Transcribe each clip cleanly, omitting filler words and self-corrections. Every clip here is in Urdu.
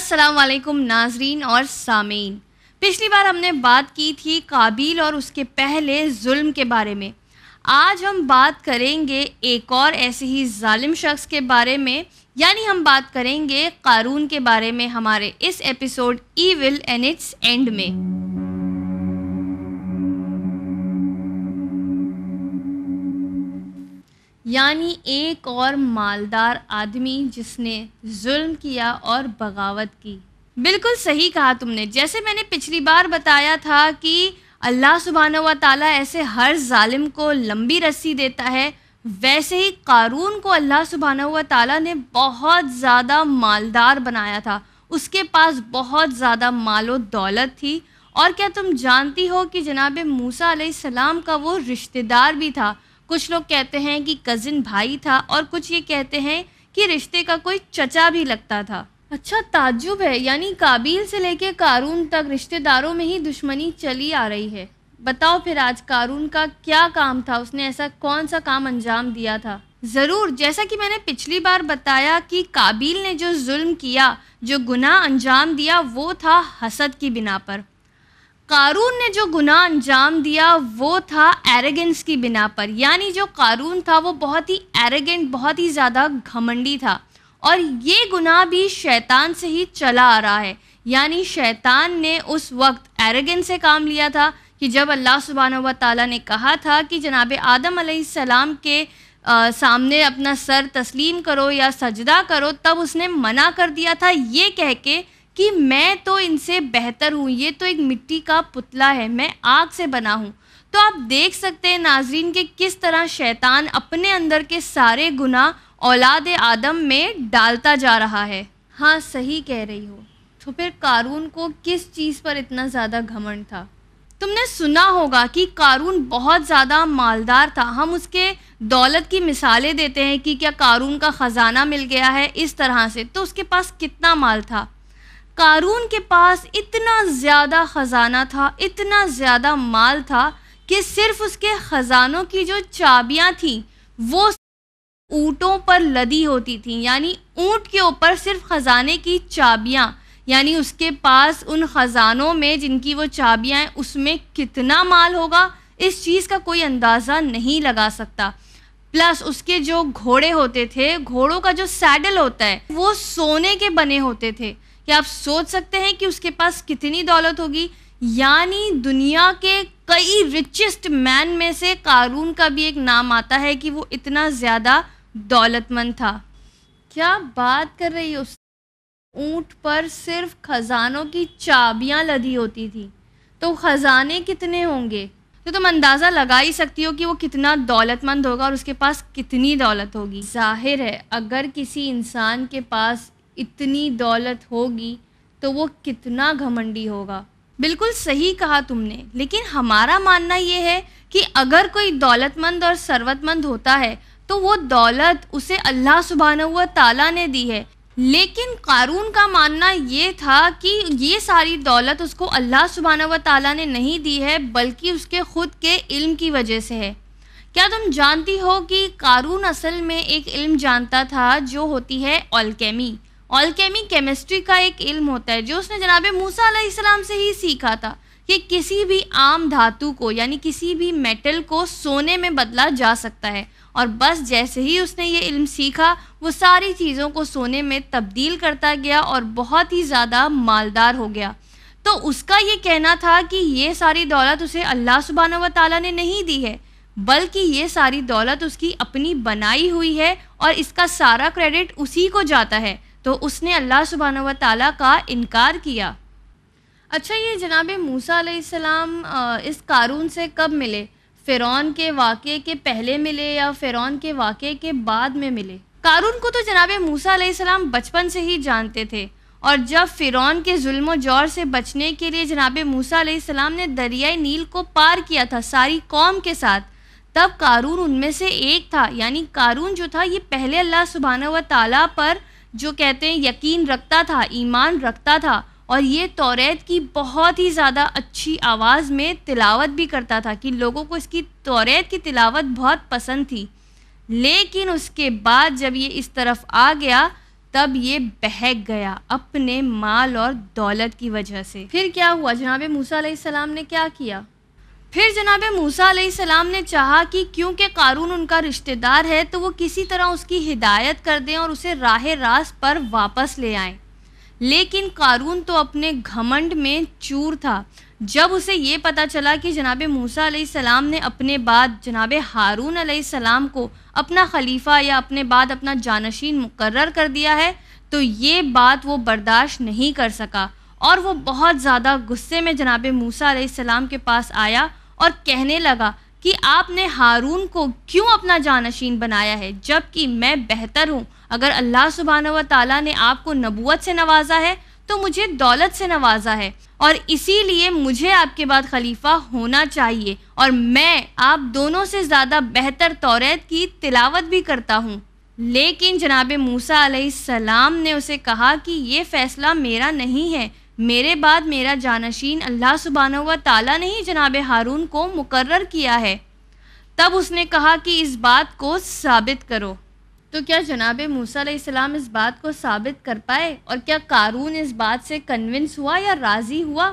السلام علیکم ناظرین اور سامعین. پچھلی بار ہم نے بات کی تھی قابیل اور اس کے پہلے ظلم کے بارے میں. آج ہم بات کریں گے ایک اور ایسے ہی ظالم شخص کے بارے میں، یعنی ہم بات کریں گے قارون کے بارے میں ہمارے اس episode evil and its end میں. یعنی ایک اور مالدار آدمی جس نے ظلم کیا اور بغاوت کی. بالکل صحیح کہا تم نے. جیسے میں نے پچھلی بار بتایا تھا کہ اللہ سبحانہ و تعالیٰ ایسے ہر ظالم کو لمبی رسی دیتا ہے، ویسے ہی قارون کو اللہ سبحانہ و تعالیٰ نے بہت زیادہ مالدار بنایا تھا. اس کے پاس بہت زیادہ مال و دولت تھی. اور کیا تم جانتی ہو کہ جناب موسیٰ علیہ السلام کا وہ رشتہ دار بھی تھا؟ کچھ لوگ کہتے ہیں کہ کزن بھائی تھا، اور کچھ یہ کہتے ہیں کہ رشتے کا کوئی چچا بھی لگتا تھا. اچھا تعجب ہے، یعنی قابیل سے لے کے قارون تک رشتہ داروں میں ہی دشمنی چلی آ رہی ہے. بتاؤ پھر آج قارون کا کیا کام تھا؟ اس نے ایسا کون سا کام انجام دیا تھا؟ ضرور، جیسا کہ میں نے پچھلی بار بتایا کہ قابیل نے جو ظلم کیا، جو گناہ انجام دیا، وہ تھا حسد کی بنا پر. قارون نے جو گناہ انجام دیا وہ تھا ایروگنس کی بنا پر. یعنی جو قارون تھا وہ بہت ہی ایروگنٹ، بہت ہی زیادہ گھمنڈی تھا، اور یہ گناہ بھی شیطان سے ہی چلا آ رہا ہے. یعنی شیطان نے اس وقت ایروگنس سے کام لیا تھا کہ جب اللہ سبحانہ و تعالیٰ نے کہا تھا کہ جناب آدم علیہ السلام کے سامنے اپنا سر تسلیم کرو یا سجدہ کرو، تب اس نے منع کر دیا تھا یہ کہہ کے کہ میں تو ان سے بہتر ہوں، یہ تو ایک مٹی کا پتلا ہے، میں آگ سے بنا ہوں. تو آپ دیکھ سکتے ہیں ناظرین کہ کس طرح شیطان اپنے اندر کے سارے گناہ اولاد آدم میں ڈالتا جا رہا ہے. ہاں صحیح کہہ رہی ہو. تو پھر قارون کو کس چیز پر اتنا زیادہ گھمنڈ تھا؟ تم نے سنا ہوگا کہ قارون بہت زیادہ مالدار تھا. ہم اس کے دولت کی مثالیں دیتے ہیں کہ کیا قارون کا خزانہ مل گیا ہے اس طرح سے. تو اس کے پاس کتنا مال تھا؟ قارون کے پاس اتنا زیادہ خزانہ تھا، اتنا زیادہ مال تھا کہ صرف اس کے خزانوں کی جو چابیاں تھیں وہ اونٹوں پر لدی ہوتی تھیں. یعنی اونٹ کے اوپر صرف خزانے کی چابیاں، یعنی اس کے پاس ان خزانوں میں جن کی وہ چابیاں ہیں اس میں کتنا مال ہوگا اس چیز کا کوئی اندازہ نہیں لگا سکتا. پلس اس کے جو گھوڑے ہوتے تھے، گھوڑوں کا جو سیڈل ہوتا ہے وہ سونے کے بنے ہوتے تھے. کیا آپ سوچ سکتے ہیں کہ اس کے پاس کتنی دولت ہوگی؟ یعنی دنیا کے کئی ریچسٹ مین میں سے قارون کا بھی ایک نام آتا ہے کہ وہ اتنا زیادہ دولت مند تھا. کیا بات کر رہی ہو؟ اونٹ پر صرف خزانوں کی چابیاں لدی ہوتی تھی، تو خزانے کتنے ہوں گے؟ تو تم اندازہ لگا ہی سکتی ہو کہ وہ کتنا دولت مند ہوگا اور اس کے پاس کتنی دولت ہوگی. ظاہر ہے اگر کسی انسان کے پاس اتنی دولت ہوگی تو وہ کتنا گھمنڈی ہوگا. بالکل صحیح کہا تم نے. لیکن ہمارا ماننا یہ ہے کہ اگر کوئی دولت مند اور ثروت مند ہوتا ہے تو وہ دولت اسے اللہ سبحانہ و تعالیٰ نے دی ہے. لیکن قارون کا ماننا یہ تھا کہ یہ ساری دولت اس کو اللہ سبحانہ و تعالیٰ نے نہیں دی ہے، بلکہ اس کے خود کے علم کی وجہ سے ہے. کیا تم جانتی ہو کہ قارون اصل میں ایک علم جانتا تھا جو ہوتی ہے الکیمی. الکیمی کیمسٹری کا ایک علم ہوتا ہے جو اس نے جناب موسیٰ علیہ السلام سے ہی سیکھا تھا کہ کسی بھی عام دھاتو کو، یعنی کسی بھی میٹل کو سونے میں بدلا جا سکتا ہے. اور بس جیسے ہی اس نے یہ علم سیکھا وہ ساری چیزوں کو سونے میں تبدیل کرتا گیا اور بہت ہی زیادہ مالدار ہو گیا. تو اس کا یہ کہنا تھا کہ یہ ساری دولت اسے اللہ سبحانہ و تعالیٰ نے نہیں دی ہے، بلکہ یہ ساری دولت اس کی اپنی بنائی ہوئی ہے اور اس کا سارا کریڈٹ اسی کو جاتا ہے. تو اس نے اللہ سبحانہ و تعالیٰ کا انکار کیا. اچھا یہ جناب موسیٰ علیہ السلام اس قارون سے کب ملے؟ فرعون کے واقعے کے پہلے ملے یا فرعون کے واقعے کے بعد میں ملے؟ قارون کو تو جناب موسیٰ علیہ السلام بچپن سے ہی جانتے تھے، اور جب فرعون کے ظلم و جور سے بچنے کے لیے جناب موسیٰ علیہ السلام نے دریائے نیل کو پار کیا تھا ساری قوم کے ساتھ، تب قارون ان میں سے ایک تھا. یعنی قارون جو تھا یہ پہلے اللہ سبحانہ و تعالیٰ پر جو کہتے ہیں یقین رکھتا تھا، ایمان رکھتا تھا، اور یہ توریت کی بہت ہی زیادہ اچھی آواز میں تلاوت بھی کرتا تھا کہ لوگوں کو اس کی توریت کی تلاوت بہت پسند تھی. لیکن اس کے بعد جب یہ اس طرف آ گیا تب یہ بہک گیا اپنے مال اور دولت کی وجہ سے۔ پھر کیا ہوا؟ جناب موسیٰ علیہ السلام نے کیا کیا؟ پھر جناب موسیٰ علیہ السلام نے چاہا کہ کیونکہ قارون ان کا رشتہ دار ہے تو وہ کسی طرح اس کی ہدایت کر دیں اور اسے راہ راست پر واپس لے آئیں، لیکن قارون تو اپنے گھمنڈ میں چور تھا۔ جب اسے یہ پتا چلا کہ جناب موسیٰ علیہ السلام نے اپنے بعد جناب ہارون علیہ السلام کو اپنا خلیفہ یا اپنے بعد اپنا جانشین مقرر کر دیا ہے تو یہ بات وہ برداشت نہیں کر سکا، اور وہ بہت زیادہ غصے میں جناب موسیٰ علیہ السلام کے پاس آیا اور کہنے لگا کہ آپ نے ہارون کو کیوں اپنا جانشین بنایا ہے جبکہ میں بہتر ہوں؟ اگر اللہ سبحانہ و تعالیٰ نے آپ کو نبوت سے نوازا ہے تو مجھے دولت سے نوازا ہے، اور اسی لیے مجھے آپ کے بعد خلیفہ ہونا چاہیے، اور میں آپ دونوں سے زیادہ بہتر توریت کی تلاوت بھی کرتا ہوں۔ لیکن جناب موسیٰ علیہ السلام نے اسے کہا کہ یہ فیصلہ میرا نہیں ہے، میرے بعد میرا جانشین اللہ سبحانہ و تعالیٰ نے ہی جناب ہارون کو مقرر کیا ہے۔ تب اس نے کہا کہ اس بات کو ثابت کرو۔ تو کیا جناب موسیٰ علیہ السلام اس بات کو ثابت کر پائے؟ اور کیا قارون اس بات سے کنونس ہوا یا راضی ہوا؟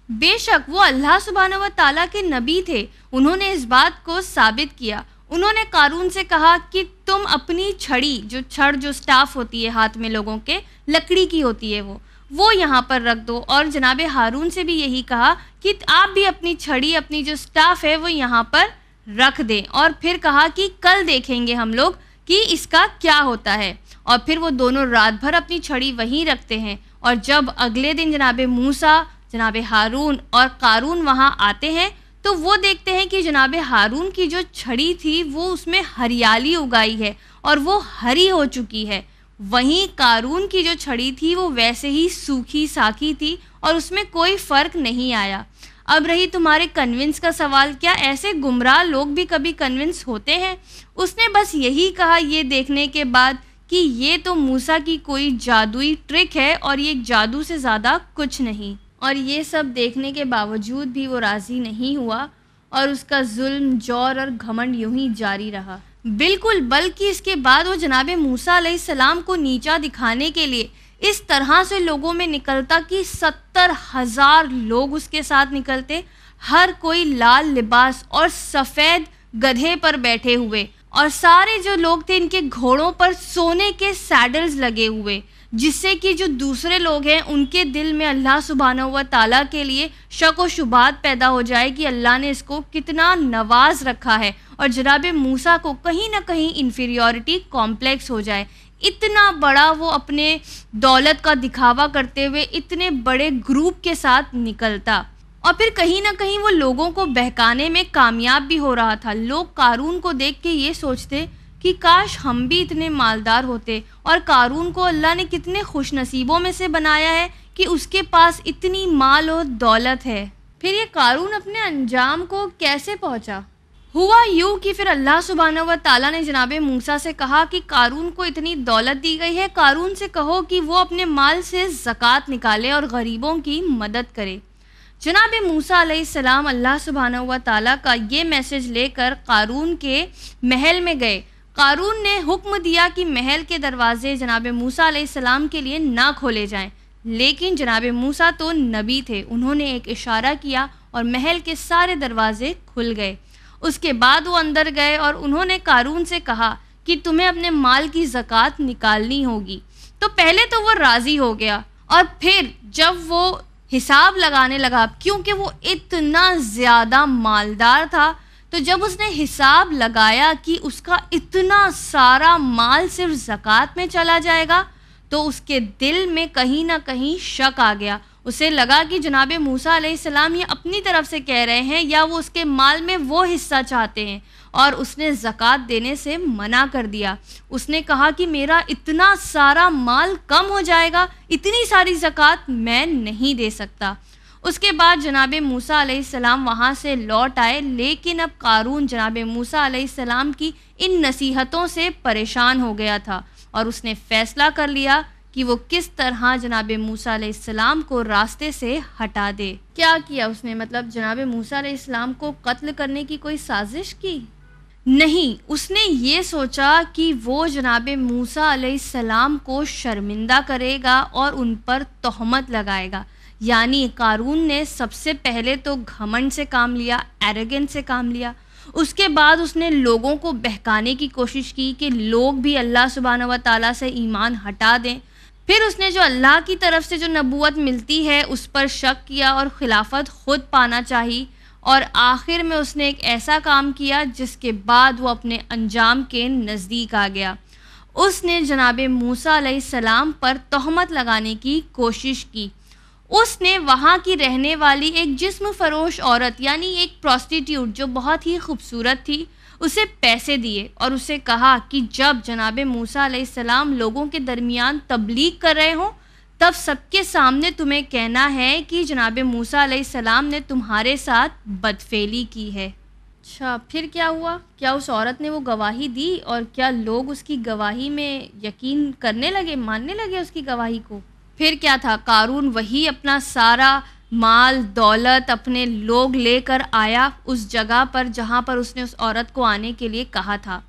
بے شک وہ اللہ سبحانہ و تعالیٰ کے نبی تھے، انہوں نے اس بات کو ثابت کیا۔ انہوں نے قارون سے کہا کہ تم اپنی چھڑی، جو سٹاف ہوتی ہے ہاتھ میں لوگوں کے، لکڑی کی ہوتی ہے وہ یہاں پر رکھ دو، اور جناب ہارون سے بھی یہی کہا کہ آپ بھی اپنی چھڑی، اپنی جو سٹاف ہے وہ یہاں پر رکھ دیں، اور پھر کہا کہ کل دیکھیں گے ہم لوگ کہ اس کا کیا ہوتا ہے۔ اور پھر وہ دونوں رات بھر اپنی چھڑی وہیں رکھتے ہیں، اور جب اگلے دن جناب موسیٰ، جناب ہارون اور قارون وہاں آتے ہیں تو وہ دیکھتے ہیں کہ جناب ہارون کی جو چھڑی تھی وہ اس میں ہریالی اگائی ہے اور وہ ہری ہو چکی ہے، وہیں قارون کی جو چھڑی تھی وہ ویسے ہی سوکھی ساکھی تھی اور اس میں کوئی فرق نہیں آیا۔ اب رہی تمہارے کنونس کا سوال، کیا ایسے گمراہ لوگ بھی کبھی کنونس ہوتے ہیں؟ اس نے بس یہی کہا یہ دیکھنے کے بعد کہ یہ تو موسیٰ کی کوئی جادوئی ٹرک ہے اور یہ جادو سے زیادہ کچھ نہیں، اور یہ سب دیکھنے کے باوجود بھی وہ راضی نہیں ہوا اور اس کا ظلم، جور اور گھمنڈ یوں ہی جاری رہا۔ بالکل، بلکہ اس کے بعد وہ جناب موسیٰ علیہ السلام کو نیچا دکھانے کے لیے اس طرح سے لوگوں میں نکلتا کہ 70,000 لوگ اس کے ساتھ نکلتے، ہر کوئی لال لباس اور سفید گدھے پر بیٹھے ہوئے، اور سارے جو لوگ تھے ان کے گھوڑوں پر سونے کے سیڈلز لگے ہوئے، جس سے کہ جو دوسرے لوگ ہیں ان کے دل میں اللہ سبحانہ و تعالیٰ کے لیے شک و شبہات پیدا ہو جائے کہ اللہ نے اس کو کتنا نواز رکھا ہے، اور جناب موسیٰ کو کہیں نہ کہیں انفیریورٹی کمپلیکس ہو جائے۔ اتنا بڑا وہ اپنے دولت کا دکھاوا کرتے ہوئے اتنے بڑے گروپ کے ساتھ نکلتا، اور پھر کہیں نہ کہیں وہ لوگوں کو بہکانے میں کامیاب بھی ہو رہا تھا۔ لوگ قارون کو دیکھ کے یہ سوچتے کہ کاش ہم بھی اتنے مالدار ہوتے، اور قارون کو اللہ نے کتنے خوش نصیبوں میں سے بنایا ہے کہ اس کے پاس اتنی مال و دولت ہے۔ پھر یہ قارون اپنے انجام کو کیسے پہنچا؟ ہوا یوں کہ پھر اللہ سبحانہ و تعالیٰ نے جناب موسیٰ سے کہا کہ قارون کو اتنی دولت دی گئی ہے، قارون سے کہو کہ وہ اپنے مال سے زکوٰۃ نکالے اور غریبوں کی مدد کرے۔ جناب موسیٰ علیہ السلام اللہ سبحانہ و تعالیٰ کا یہ میسج لے کر قارون کے محل میں گئے۔ قارون نے حکم دیا کہ محل کے دروازے جناب موسیٰ علیہ السلام کے لیے نہ کھولے جائیں، لیکن جناب موسیٰ تو نبی تھے، انہوں نے ایک اشارہ کیا اور محل کے سارے دروازے کھل گئے۔ اس کے بعد وہ اندر گئے اور انہوں نے قارون سے کہا کہ تمہیں اپنے مال کی زکوٰۃ نکالنی ہوگی۔ تو پہلے تو وہ راضی ہو گیا، اور پھر جب وہ حساب لگانے لگا، کیونکہ وہ اتنا زیادہ مالدار تھا، تو جب اس نے حساب لگایا کہ اس کا اتنا سارا مال صرف زکوٰۃ میں چلا جائے گا، تو اس کے دل میں کہیں نہ کہیں شک آ گیا۔ اسے لگا کہ جناب موسیٰ علیہ السلام یہ اپنی طرف سے کہہ رہے ہیں یا وہ اس کے مال میں وہ حصہ چاہتے ہیں، اور اس نے زکوٰۃ دینے سے منع کر دیا۔ اس نے کہا کہ میرا اتنا سارا مال کم ہو جائے گا، اتنی ساری زکوٰۃ میں نہیں دے سکتا۔ اس کے بعد جناب موسیٰ علیہ السلام وہاں سے لوٹ آئے، لیکن اب قارون جناب موسیٰ علیہ السلام کی ان نصیحتوں سے پریشان ہو گیا تھا، اور اس نے فیصلہ کر لیا کہ وہ کس طرح جناب موسیٰ علیہ السلام کو راستے سے ہٹا دے۔ کیا کیا اس نے؟ مطلب جناب موسیٰ علیہ السلام کو قتل کرنے کی کوئی سازش کی؟ نہیں، اس نے یہ سوچا کہ وہ جناب موسیٰ علیہ السلام کو شرمندہ کرے گا اور ان پر تہمت لگائے گا۔ یعنی قارون نے سب سے پہلے تو گھمنڈ سے کام لیا، ایروگنس سے کام لیا، اس کے بعد اس نے لوگوں کو بہکانے کی کوشش کی کہ لوگ بھی اللہ سبحانہ و تعالیٰ سے ایمان ہٹا دیں۔ پھر اس نے جو اللہ کی طرف سے جو نبوت ملتی ہے اس پر شک کیا اور خلافت خود پانا چاہی، اور آخر میں اس نے ایک ایسا کام کیا جس کے بعد وہ اپنے انجام کے نزدیک آ گیا۔ اس نے جناب موسیٰ علیہ السلام پر تہمت لگانے کی کوشش کی۔ اس نے وہاں کی رہنے والی ایک جسم فروش عورت یعنی ایک پروسٹیٹیوٹ جو بہت ہی خوبصورت تھی، اسے پیسے دیے اور اسے کہا کہ جب جناب موسیٰ علیہ السلام لوگوں کے درمیان تبلیغ کر رہے ہوں تب سب کے سامنے تمہیں کہنا ہے کہ جناب موسیٰ علیہ السلام نے تمہارے ساتھ بدفعلی کی ہے۔ اچھا، پھر کیا ہوا؟ کیا اس عورت نے وہ گواہی دی اور کیا لوگ اس کی گواہی میں یقین کرنے لگے، ماننے لگے اس کی گواہی کو؟ پھر کیا تھا؟ قارون وہی اپنا سارا مال دولت اپنے لوگ لے کر آیا اس جگہ پر جہاں پر اس نے اس عورت کو آنے کے لیے کہا تھا،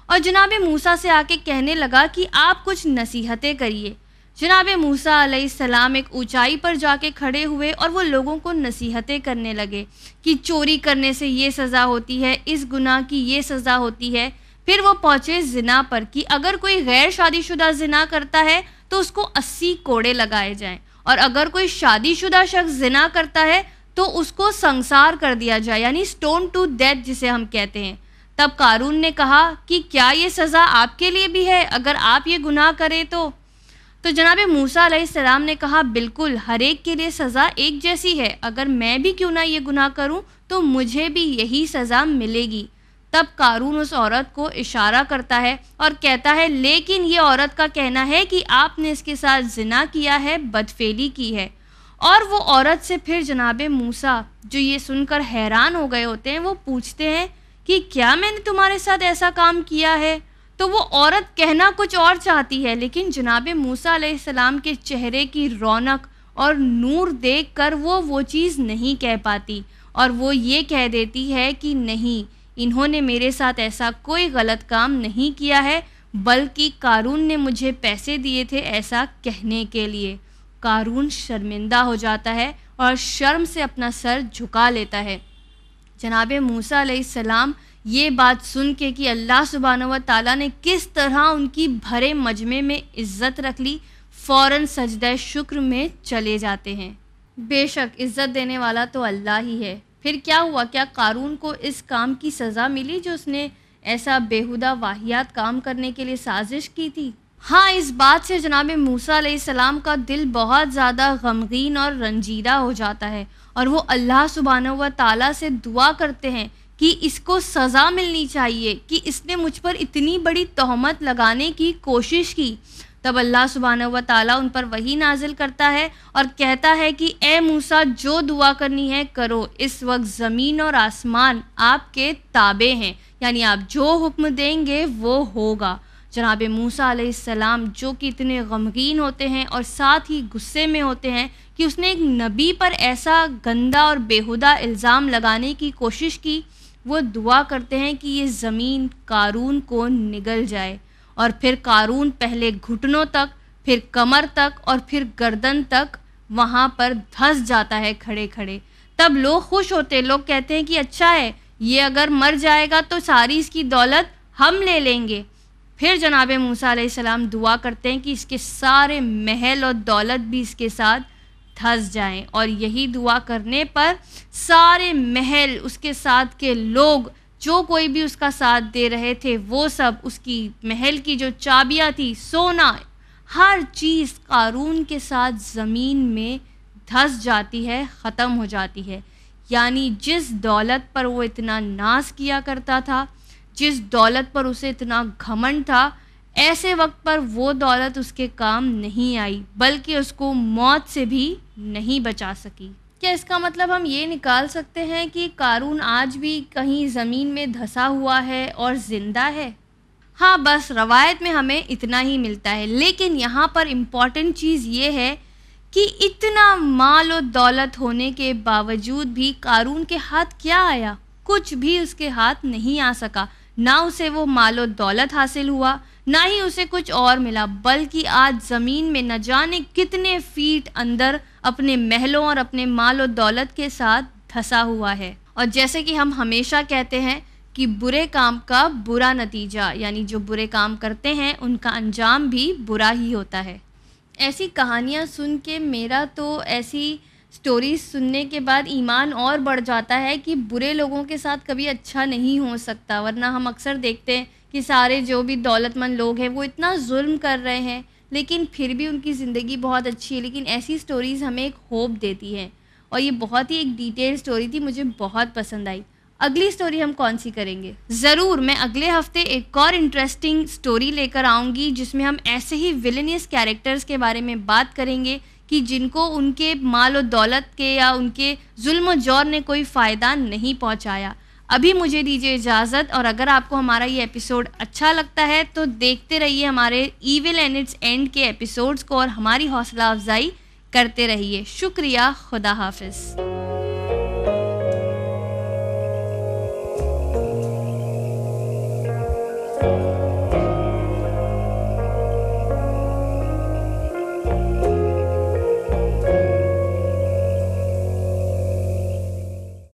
اور جناب موسیٰ سے آ کے کہنے لگا کہ آپ کچھ نصیحتیں کریے۔ جناب موسیٰ علیہ السلام ایک اونچائی پر جا کے کھڑے ہوئے اور وہ لوگوں کو نصیحتیں کرنے لگے کہ چوری کرنے سے یہ سزا ہوتی ہے، اس گناہ کی یہ سزا ہوتی ہے۔ پھر وہ پہنچے زنا پر کہ اگر کوئی غیر شادی شدہ زنا کرتا ہے تو اس کو 80 کوڑے لگائے جائیں، اور اگر کوئی شادی شدہ شخص زنا کرتا ہے تو اس کو سنسار کر دیا جائے، یعنی سٹون ٹو ڈیتھ جسے ہم کہتے ہیں۔ تب قارون نے کہا کہ کیا یہ سزا آپ کے لیے بھی ہے اگر آپ یہ گناہ کریں تو جناب موسیٰ علیہ السلام نے کہا بالکل، ہر ایک کے لیے سزا ایک جیسی ہے، اگر میں بھی کیوں نہ یہ گناہ کروں تو مجھے بھی یہی سزا ملے گی۔ تب قارون اس عورت کو اشارہ کرتا ہے اور کہتا ہے لیکن یہ عورت کا کہنا ہے کہ آپ نے اس کے ساتھ زنا کیا ہے، بدفعلی کی ہے۔ اور وہ عورت سے پھر جناب موسیٰ جو یہ سن کر حیران ہو گئے ہوتے ہیں وہ پوچھتے ہیں کہ کیا میں نے تمہارے ساتھ ایسا کام کیا ہے؟ تو وہ عورت کہنا کچھ اور چاہتی ہے، لیکن جناب موسیٰ علیہ السلام کے چہرے کی رونق اور نور دیکھ کر وہ چیز نہیں کہہ پاتی، اور وہ یہ کہہ دیتی ہے کہ نہیں، انہوں نے میرے ساتھ ایسا کوئی غلط کام نہیں کیا ہے، بلکہ قارون نے مجھے پیسے دیے تھے ایسا کہنے کے لیے۔ قارون شرمندہ ہو جاتا ہے اور شرم سے اپنا سر جھکا لیتا ہے۔ جناب موسیٰ علیہ السلام یہ بات سن کے کہ اللہ سبحانہ و تعالیٰ نے کس طرح ان کی بھرے مجمع میں عزت رکھ لی، فوراً سجدہ شکر میں چلے جاتے ہیں۔ بے شک عزت دینے والا تو اللہ ہی ہے۔ پھر کیا ہوا؟ کیا قارون کو اس کام کی سزا ملی جو اس نے ایسا بیہودہ واہیات کام کرنے کے لیے سازش کی تھی؟ ہاں، اس بات سے جناب موسیٰ علیہ السلام کا دل بہت زیادہ غمگین اور رنجیدہ ہو جاتا ہے، اور وہ اللہ سبحانہ و تعالیٰ سے دعا کرتے ہیں کہ اس کو سزا ملنی چاہیے کہ اس نے مجھ پر اتنی بڑی تہمت لگانے کی کوشش کی۔ تب اللہ سبحانہ و تعالیٰ ان پر وحی نازل کرتا ہے اور کہتا ہے کہ اے موسیٰ، جو دعا کرنی ہے کرو، اس وقت زمین اور آسمان آپ کے تابع ہیں، یعنی آپ جو حکم دیں گے وہ ہوگا۔ جناب موسیٰ علیہ السلام جو کہ اتنے غمگین ہوتے ہیں اور ساتھ ہی غصے میں ہوتے ہیں کہ اس نے ایک نبی پر ایسا گندا اور بیہودہ الزام لگانے کی کوشش کی، وہ دعا کرتے ہیں کہ یہ زمین قارون کو نگل جائے، اور پھر قارون پہلے گھٹنوں تک، پھر کمر تک اور پھر گردن تک وہاں پر دھس جاتا ہے کھڑے کھڑے۔ تب لوگ خوش ہوتے، لوگ کہتے ہیں کہ اچھا ہے، یہ اگر مر جائے گا تو ساری اس کی دولت ہم لے لیں گے۔ پھر جناب موسیٰ علیہ السلام دعا کرتے ہیں کہ اس کے سارے محل اور دولت بھی اس کے ساتھ دھس جائیں، اور یہی دعا کرنے پر سارے محل، اس کے ساتھ کے لوگ جو کوئی بھی اس کا ساتھ دے رہے تھے وہ سب، اس کی محل کی جو چابیاں تھی، سونا، ہر چیز قارون کے ساتھ زمین میں دھس جاتی ہے، ختم ہو جاتی ہے۔ یعنی جس دولت پر وہ اتنا ناز کیا کرتا تھا، جس دولت پر اسے اتنا گھمنڈ تھا، ایسے وقت پر وہ دولت اس کے کام نہیں آئی، بلکہ اس کو موت سے بھی نہیں بچا سکی۔ کیا اس کا مطلب ہم یہ نکال سکتے ہیں کہ قارون آج بھی کہیں زمین میں دھسا ہوا ہے اور زندہ ہے؟ ہاں، بس روایت میں ہمیں اتنا ہی ملتا ہے، لیکن یہاں پر امپورٹنٹ چیز یہ ہے کہ اتنا مال و دولت ہونے کے باوجود بھی قارون کے ہاتھ کیا آیا؟ کچھ بھی اس کے ہاتھ نہیں آ سکا۔ نہ اسے وہ مال و دولت حاصل ہوا، نہ ہی اسے کچھ اور ملا، بلکہ آج زمین میں نہ جانے کتنے فیٹ اندر اپنے محلوں اور اپنے مال و دولت کے ساتھ دھسا ہوا ہے۔ اور جیسے کہ ہم ہمیشہ کہتے ہیں کہ برے کام کا برا نتیجہ، یعنی جو برے کام کرتے ہیں ان کا انجام بھی برا ہی ہوتا ہے۔ ایسی کہانیاں سن کے میرا تو ایسی سٹوریز سننے کے بعد ایمان اور بڑھ جاتا ہے کہ برے لوگوں کے ساتھ کبھی اچھا نہیں ہو سکتا، ورنہ ہم اکثر دیکھتے ہیں کہ سارے جو بھی دولت مند لوگ ہیں وہ اتنا ظلم کر رہے ہیں لیکن پھر بھی ان کی زندگی بہت اچھی ہے۔ لیکن ایسی سٹوریز ہمیں ایک ہوپ دیتی ہیں، اور یہ بہت ہی ایک ڈیٹیل سٹوری تھی، مجھے بہت پسند آئی۔ اگلی سٹوری ہم کون سی کریں گے؟ ضرور، میں اگلے ہفتے ایک اور انٹرسٹنگ سٹوری لے کر آؤں گی جس میں ہم ایسے ہی ویلنیس کیریکٹرز کے بارے میں بات کریں گے کہ جن کو ان کے مال و دولت کے یا ان کے ظلم و جور نے کوئی فائدہ نہیں پہنچایا۔ ابھی مجھے دیجیے اجازت، اور اگر آپ کو ہمارا یہ ایپیسوڈ اچھا لگتا ہے تو دیکھتے رہیے ہمارے ایول اینڈ اٹس اینڈ کے ایپیسوڈز کو اور ہماری حوصلہ افزائی کرتے رہیے۔ شکریہ، خدا حافظ۔